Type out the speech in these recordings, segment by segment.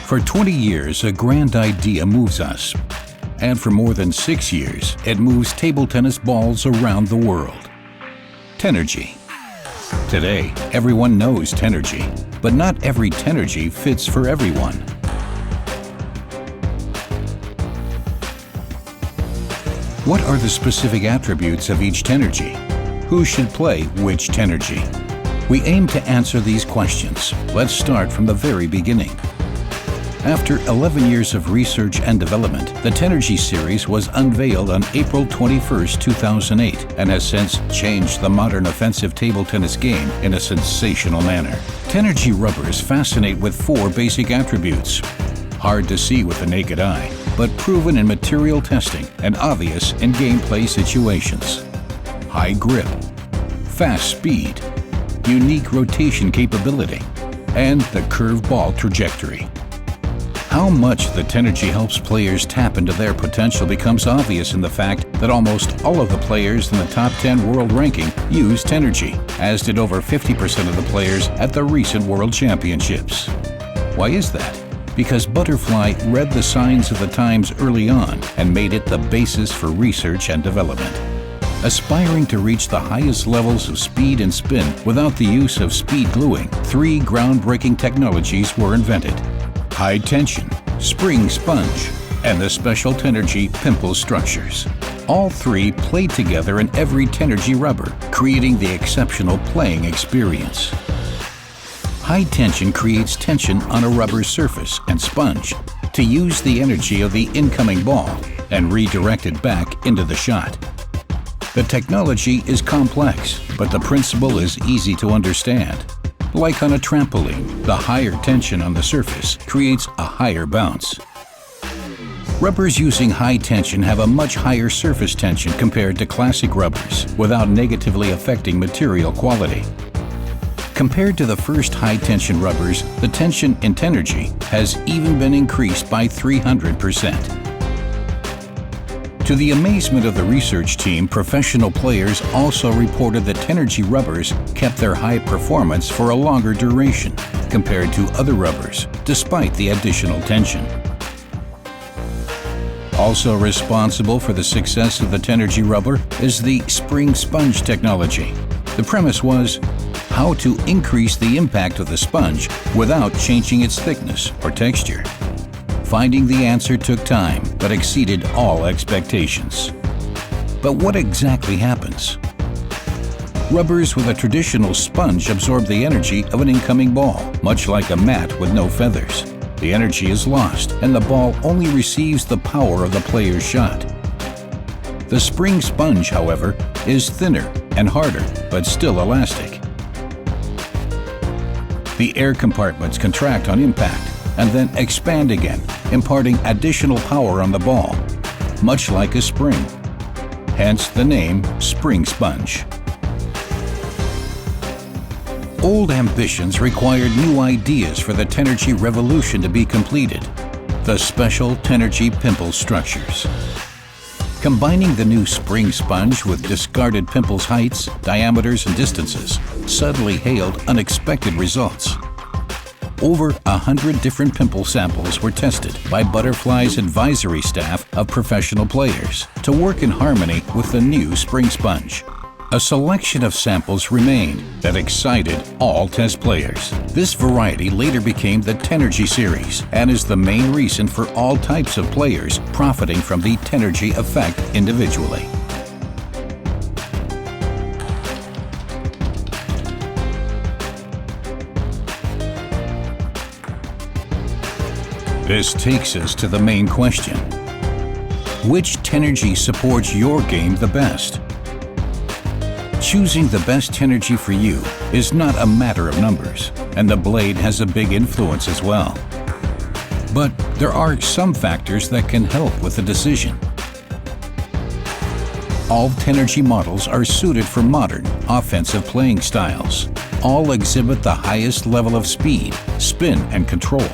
For 20 years, a grand idea moves us. And for more than 6 years, it moves table tennis balls around the world. Tenergy. Today, everyone knows Tenergy, but not every Tenergy fits for everyone. What are the specific attributes of each Tenergy? Who should play which Tenergy? We aim to answer these questions. Let's start from the very beginning. After 11 years of research and development, the Tenergy series was unveiled on April 21, 2008, and has since changed the modern offensive table tennis game in a sensational manner. Tenergy rubbers fascinate with 4 basic attributes. Hard to see with the naked eye, but proven in material testing and obvious in gameplay situations. High grip, fast speed, unique rotation capability, and the curved ball trajectory. How much the Tenergy helps players tap into their potential becomes obvious in the fact that almost all of the players in the top 10 world ranking use Tenergy, as did over 50% of the players at the recent World Championships. Why is that? Because Butterfly read the signs of the times early on and made it the basis for research and development. Aspiring to reach the highest levels of speed and spin without the use of speed gluing, 3 groundbreaking technologies were invented: high tension, spring sponge, and the special Tenergy pimple structures. All 3 play together in every Tenergy rubber, creating the exceptional playing experience. High tension creates tension on a rubber surface and sponge to use the energy of the incoming ball and redirect it back into the shot. The technology is complex, but the principle is easy to understand. Like on a trampoline, the higher tension on the surface creates a higher bounce. Rubbers using high tension have a much higher surface tension compared to classic rubbers, without negatively affecting material quality. Compared to the first high-tension rubbers, the tension in Tenergy has even been increased by 300%. To the amazement of the research team, professional players also reported that Tenergy rubbers kept their high performance for a longer duration compared to other rubbers, despite the additional tension. Also responsible for the success of the Tenergy rubber is the spring sponge technology. The premise was how to increase the impact of the sponge without changing its thickness or texture. Finding the answer took time, but exceeded all expectations. But what exactly happens? Rubbers with a traditional sponge absorb the energy of an incoming ball, much like a mat with no feathers. The energy is lost, and the ball only receives the power of the player's shot. The spring sponge, however, is thinner and harder, but still elastic. The air compartments contract on impact and then expand again, imparting additional power on the ball, much like a spring. Hence the name spring sponge. Old ambitions required new ideas for the Tenergy revolution to be completed: the special Tenergy pimple structures. Combining the new spring sponge with discarded pimples' heights, diameters, and distances suddenly hailed unexpected results. Over 100 different pimple samples were tested by Butterfly's advisory staff of professional players to work in harmony with the new spring sponge. A selection of samples remained that excited all test players. This variety later became the Tenergy series and is the main reason for all types of players profiting from the Tenergy effect individually. This takes us to the main question: which Tenergy supports your game the best? Choosing the best Tenergy for you is not a matter of numbers, and the blade has a big influence as well. But there are some factors that can help with the decision. All Tenergy models are suited for modern, offensive playing styles. All exhibit the highest level of speed, spin, and control.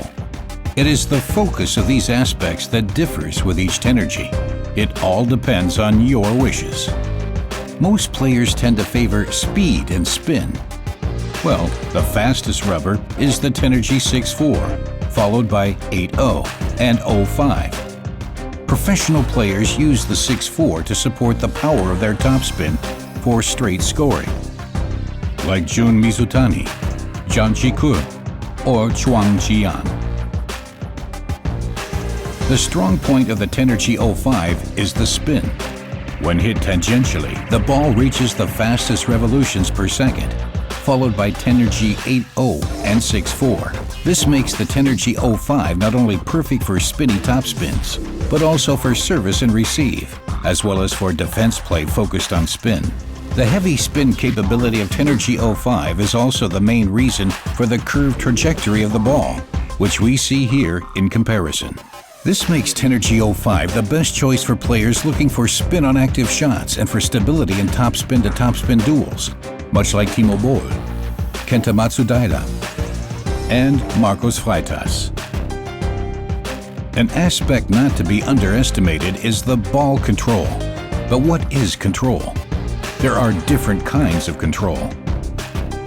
It is the focus of these aspects that differs with each Tenergy. It all depends on your wishes. Most players tend to favor speed and spin. Well, the fastest rubber is the Tenergy 6.4, followed by 8-0 and 0-5. Professional players use the 6-4 to support the power of their topspin for straight scoring, like Jun Mizutani, Jiang Jiku, or Chuang Jian. The strong point of the Tenergy 05 is the spin. When hit tangentially, the ball reaches the fastest revolutions per second, followed by Tenergy 8-0 and 6-4. This makes the Tenergy 05 not only perfect for spinny topspins, but also for service and receive, as well as for defense play focused on spin. The heavy spin capability of Tenergy 05 is also the main reason for the curved trajectory of the ball, which we see here in comparison. This makes Tenergy 05 the best choice for players looking for spin on active shots and for stability in topspin to topspin duels, much like Timo Boll, Kenta Matsudaira, and Marcos Freitas. An aspect not to be underestimated is the ball control. But what is control? There are different kinds of control.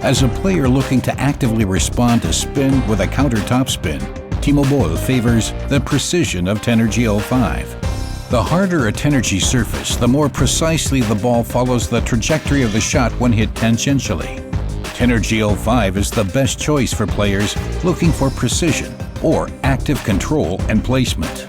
As a player looking to actively respond to spin with a counter topspin, Timo Boll favors the precision of Tenergy 05. The harder a Tenergy surface, the more precisely the ball follows the trajectory of the shot when hit tangentially. Tenergy 05 is the best choice for players looking for precision or active control and placement.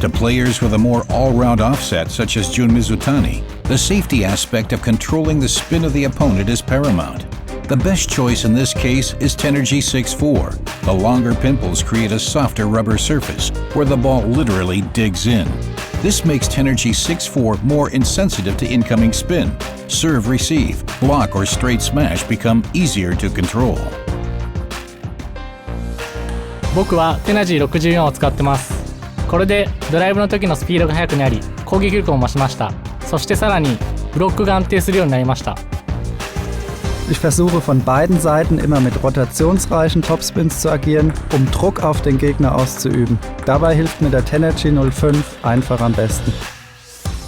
To players with a more all-round offset, such as Jun Mizutani, the safety aspect of controlling the spin of the opponent is paramount. The best choice in this case is Tenergy 6-4. The longer pimples create a softer rubber surface where the ball literally digs in. This makes Tenergy 6-4 more insensitive to incoming spin. Serve, receive, block, or straight smash become easier to control. 僕はテナジー64を使ってます。これでドライブの時のスピードが速くなり、攻撃力も増しました。そしてさらにブロックが安定するようになりました。Ich versuche von beiden Seiten immer mit rotationsreichen Topspins zu agieren, um Druck auf den Gegner auszuüben. Dabei hilft mir der Tenergy 05 einfach am besten.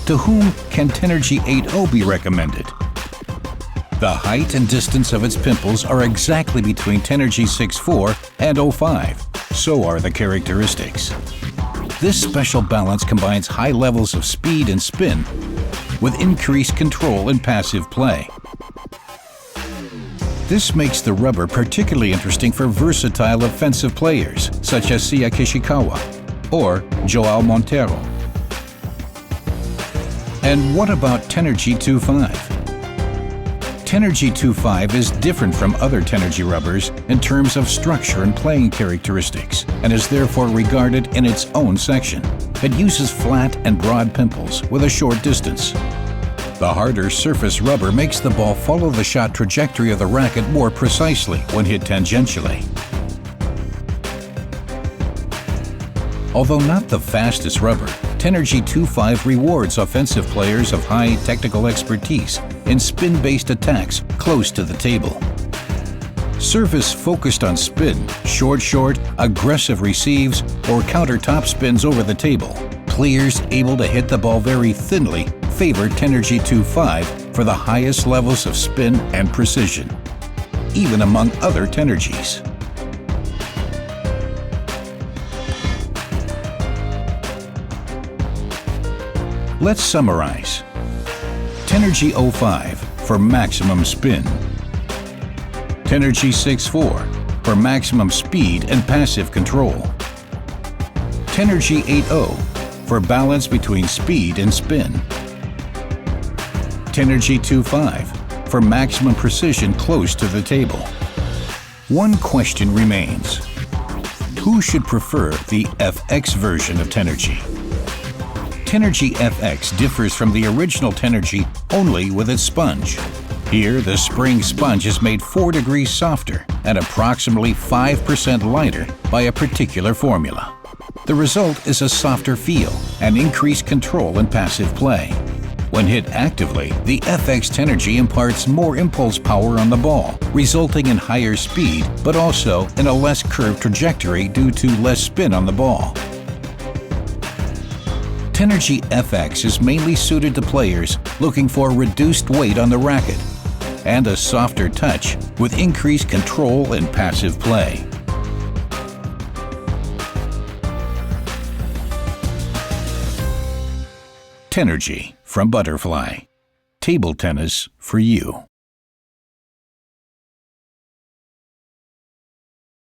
To whom can Tenergy 8-0 be recommended? The height and distance of its pimples are exactly between Tenergy 6-4 and 05. So are the characteristics. This special balance combines high levels of speed and spin with increased control and passive play. This makes the rubber particularly interesting for versatile offensive players such as Sia Kishikawa or João Monteiro. And what about Tenergy 25? Tenergy 25 is different from other Tenergy rubbers in terms of structure and playing characteristics, and is therefore regarded in its own section. It uses flat and broad pimples with a short distance. The harder surface rubber makes the ball follow the shot trajectory of the racket more precisely when hit tangentially. Although not the fastest rubber, Tenergy 25 rewards offensive players of high technical expertise in spin-based attacks close to the table. Service focused on spin, short, aggressive receives, or counter top spins over the table. Players able to hit the ball very thinly favor Tenergy 25 for the highest levels of spin and precision, even among other Tenergies. Let's summarize. Tenergy 05 for maximum spin. Tenergy 6-4 for maximum speed and passive control. Tenergy 8-0 for balance between speed and spin. Tenergy 2-5 for maximum precision close to the table. One question remains. Who should prefer the FX version of Tenergy? Tenergy FX differs from the original Tenergy only with its sponge. Here, the spring sponge is made 4 degrees softer and approximately 5% lighter by a particular formula. The result is a softer feel and increased control and passive play. When hit actively, the FX Tenergy imparts more impulse power on the ball, resulting in higher speed, but also in a less curved trajectory due to less spin on the ball. Tenergy FX is mainly suited to players looking for reduced weight on the racket and a softer touch with increased control and passive play. Tenergy from Butterfly. Table tennis for you.